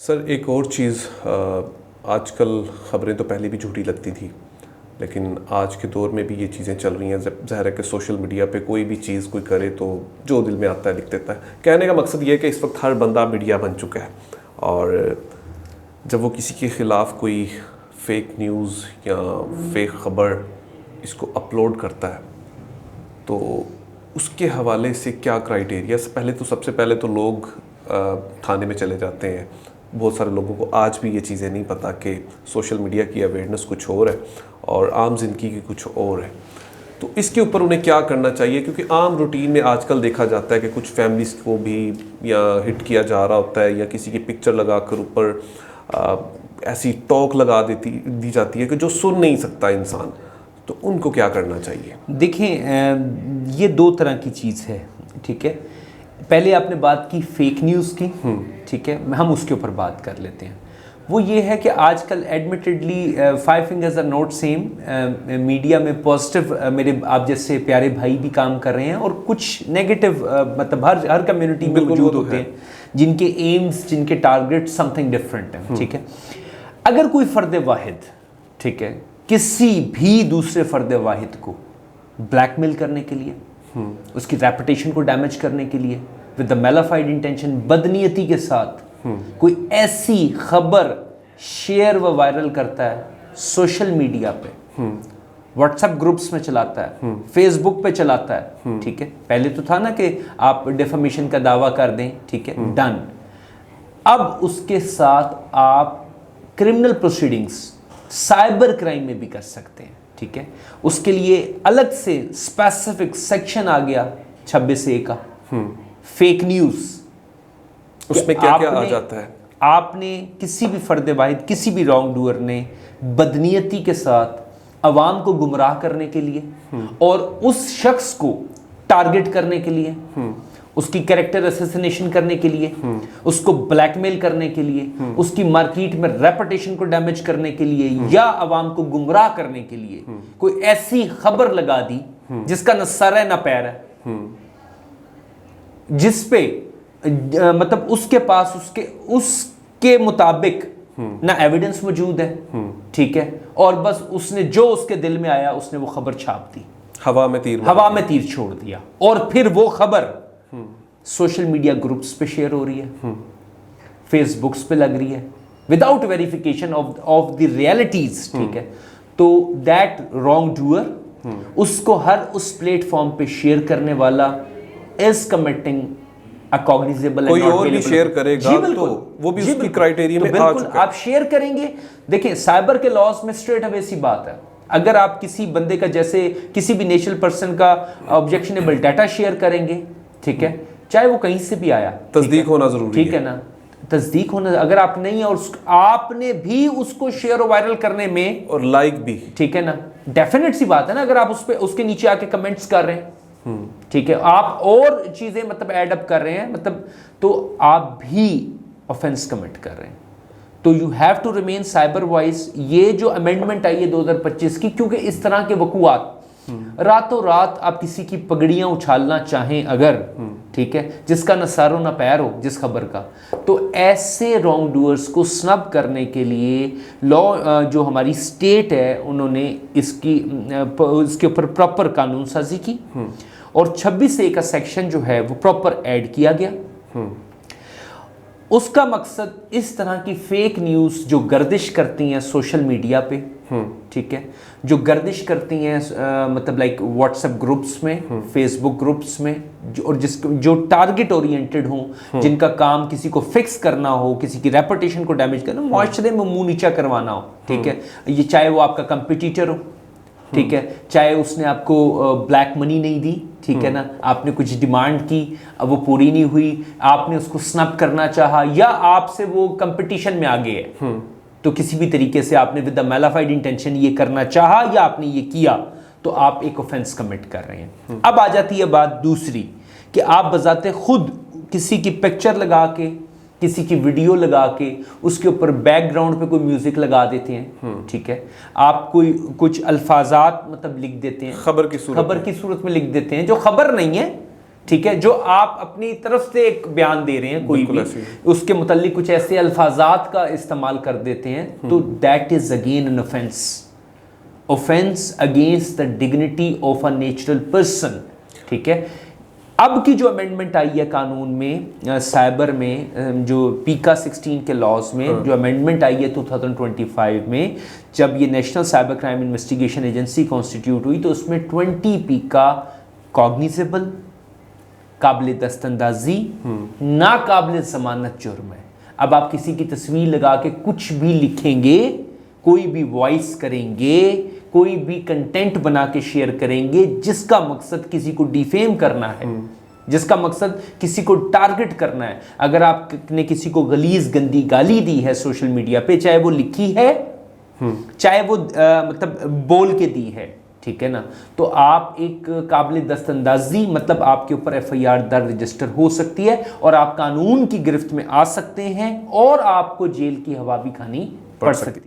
Sir एक और चीज़, आजकल ख़बरें तो पहले भी झूठी लगती थी, लेकिन आज के दौर में भी ये चीज़ें चल रही हैं। ज़ाहिर है कि सोशल मीडिया पे कोई भी चीज़ कोई करे तो जो दिल में आता है लिख देता है। कहने का मकसद ये है कि इस वक्त हर बंदा मीडिया बन चुका है, और जब वो किसी के ख़िलाफ़ कोई फेक न्यूज़ या फेक ख़बर इसको अपलोड करता है तो उसके हवाले से क्या क्राइटेरिया। सबसे पहले तो लोग थाने में चले जाते हैं। बहुत सारे लोगों को आज भी ये चीज़ें नहीं पता कि सोशल मीडिया की अवेयरनेस कुछ और है और आम ज़िंदगी की कुछ और है। तो इसके ऊपर उन्हें क्या करना चाहिए, क्योंकि आम रूटीन में आजकल देखा जाता है कि कुछ फैमिलीज़ को भी या हिट किया जा रहा होता है या किसी की पिक्चर लगा कर ऊपर ऐसी टॉक लगा दी जाती है कि जो सुन नहीं सकता इंसान। तो उनको क्या करना चाहिए? देखिए, ये दो तरह की चीज़ है, ठीक है। पहले आपने बात की फेक न्यूज़ की, ठीक है, हम उसके ऊपर बात कर लेते हैं। वो ये है कि आजकल admittedly 5 fingers are not same. Media में पॉजिटिव मेरे आप जैसे प्यारे भाई भी काम कर रहे हैं, और कुछ नेगेटिव मतलब हर कम्युनिटी में मौजूद होते हैं जिनके एम्स, जिनके टारगेट समथिंग डिफरेंट है, ठीक है। अगर कोई फ़र्द वाहिद, ठीक है, किसी भी दूसरे फ़र्द वाहिद को ब्लैकमेल करने के लिए, उसकी रेपुटेशन को डैमेज करने के लिए, विद द मैलिफाइड इंटेंशन, बदनीयती के साथ कोई ऐसी खबर शेयर व वायरल करता है सोशल मीडिया पे, व्हाट्सएप ग्रुप्स में चलाता है, फेसबुक पे चलाता है, ठीक है। पहले तो था ना कि आप डिफेमेशन का दावा कर दें, ठीक है, डन। अब उसके साथ आप क्रिमिनल प्रोसीडिंग्स साइबर क्राइम में भी कर सकते हैं, ठीक है। उसके लिए अलग से स्पेसिफिक सेक्शन आ गया 26A का, फेक न्यूज़। उसमें क्या क्या आ जाता है? आपने किसी भी फर्द वाहिद, किसी भी रॉन्ग डूअर ने बदनीयती के साथ अवाम को गुमराह करने के लिए और उस शख्स को टारगेट करने के लिए, उसकी कैरेक्टर असैसिनेशन करने के लिए, उसको ब्लैकमेल करने के लिए, उसकी मार्केट में रेपुटेशन को डैमेज करने के लिए, या अवाम को गुमराह करने के लिए कोई ऐसी खबर लगा दी जिसका न सर है न पैर है, जिस पे मतलब उसके पास उसके मुताबिक ना एविडेंस मौजूद है, ठीक है, और बस उसने जो उसके दिल में आया उसने वो खबर छाप दी, हवा में तीर छोड़ दिया, और फिर वो खबर सोशल मीडिया ग्रुप्स पे शेयर हो रही है, फेसबुक्स पे लग रही है, without verification of the realities, ठीक है। तो दैट रॉन्ग डूअर, उसको हर उस प्लेटफॉर्म पे शेयर करने वाला इज कमिटिंग अ कॉग्निजेबल, कोई और भी शेयर करेगा तो वो भी उसकी क्राइटेरिया में आ चुका है। आप शेयर करेंगे। देखिए, साइबर के लॉज में स्ट्रेट अवे सी बात है, अगर आप किसी बंदे का, जैसे किसी भी नेचुरल पर्सन का ऑब्जेक्शनेबल डाटा शेयर करेंगे, ठीक है, चाहे वो कहीं से भी आया, तस्दीक होना जरूरी है, ठीक है ना, तस्दीक होना। अगर आप नहीं है और आपने भी उसको शेयर और वायरल करने में और लाइक भी, ठीक है ना, डेफिनेट सी बात है ना, अगर आप उस पे उसके नीचे आके कमेंट्स कर रहे हैं, ठीक है, आप और चीजें मतलब ऐड अप कर रहे हैं, मतलब तो आप भी ऑफेंस कमिट कर रहे हैं। तो you have to remain cyber wise. ये जो अमेंडमेंट आई है 2025 की, क्योंकि इस तरह के वकुआत रातों रात आप किसी की पगड़ियां उछालना चाहें अगर, ठीक है, जिसका न सर हो न पैर हो जिस खबर का, तो ऐसे रॉन्ग डूअर्स को स्नब करने के लिए लॉ जो हमारी स्टेट है उन्होंने इसके ऊपर प्रॉपर कानून साजी की, और 26A का सेक्शन जो है वो प्रॉपर ऐड किया गया। उसका मकसद इस तरह की फेक न्यूज़ जो गर्दिश करती हैं सोशल मीडिया पे, ठीक है, जो गर्दिश करती हैं मतलब लाइक व्हाट्सएप ग्रुप्स में, फेसबुक ग्रुप्स में, और जो टारगेट ओरिएंटेड हों, जिनका काम किसी को फिक्स करना हो, किसी की रेपुटेशन को डैमेज करना, माशरे में मुंह नीचा करवाना हो, ठीक है, ये चाहे वो आपका कंपटीटर हो, ठीक है, चाहे उसने आपको ब्लैक मनी नहीं दी, ठीक है ना, आपने कुछ डिमांड की, अब वो पूरी नहीं हुई, आपने उसको स्नब करना चाहा, या आपसे वो कंपटीशन में आ गए है, तो किसी भी तरीके से आपने विद द मैलिफाइड इंटेंशन ये करना चाहा या आपने ये किया, तो आप एक ऑफेंस कमिट कर रहे हैं। अब आ जाती है बात दूसरी कि आप बजाते खुद किसी की पिक्चर लगा के, किसी की वीडियो लगा के, उसके ऊपर बैकग्राउंड पे कोई म्यूजिक लगा देते हैं, ठीक है, आप कोई कुछ अल्फाजात मतलब लिख देते हैं, खबर की सूरत में लिख देते हैं जो खबर नहीं है, ठीक है, जो आप अपनी तरफ से एक बयान दे रहे हैं कोई भी, उसके मुतालिक कुछ ऐसे अल्फाजात का इस्तेमाल कर देते हैं, तो that is again an offence against the dignity of a natural person. ठीक है, अब की जो अमेंडमेंट आई है कानून में, साइबर में, जो पीका 16 के लॉज में जो अमेंडमेंट आई है 2025 में, जब ये national cyber crime investigation agency constitute हुई, तो उसमें 20 पीका कॉग्निजेबल, काबिल दस्तंदाजी, नाकाबिल जमानत जुर्म है। अब आप किसी की तस्वीर लगा के कुछ भी लिखेंगे, कोई भी वॉइस करेंगे, कोई भी कंटेंट बना के शेयर करेंगे जिसका मकसद किसी को डिफेम करना है, जिसका मकसद किसी को टारगेट करना है, अगर आपने किसी को गलीज गंदी गाली दी है सोशल मीडिया पे, चाहे वो लिखी है चाहे वो मतलब बोल के दी है, ठीक है ना, तो आप एक काबिल दस्तंदाजी, मतलब आपके ऊपर FIR दर्ज रजिस्टर हो सकती है और आप कानून की गिरफ्त में आ सकते हैं और आपको जेल की हवा भी खानी पड़ सकती है।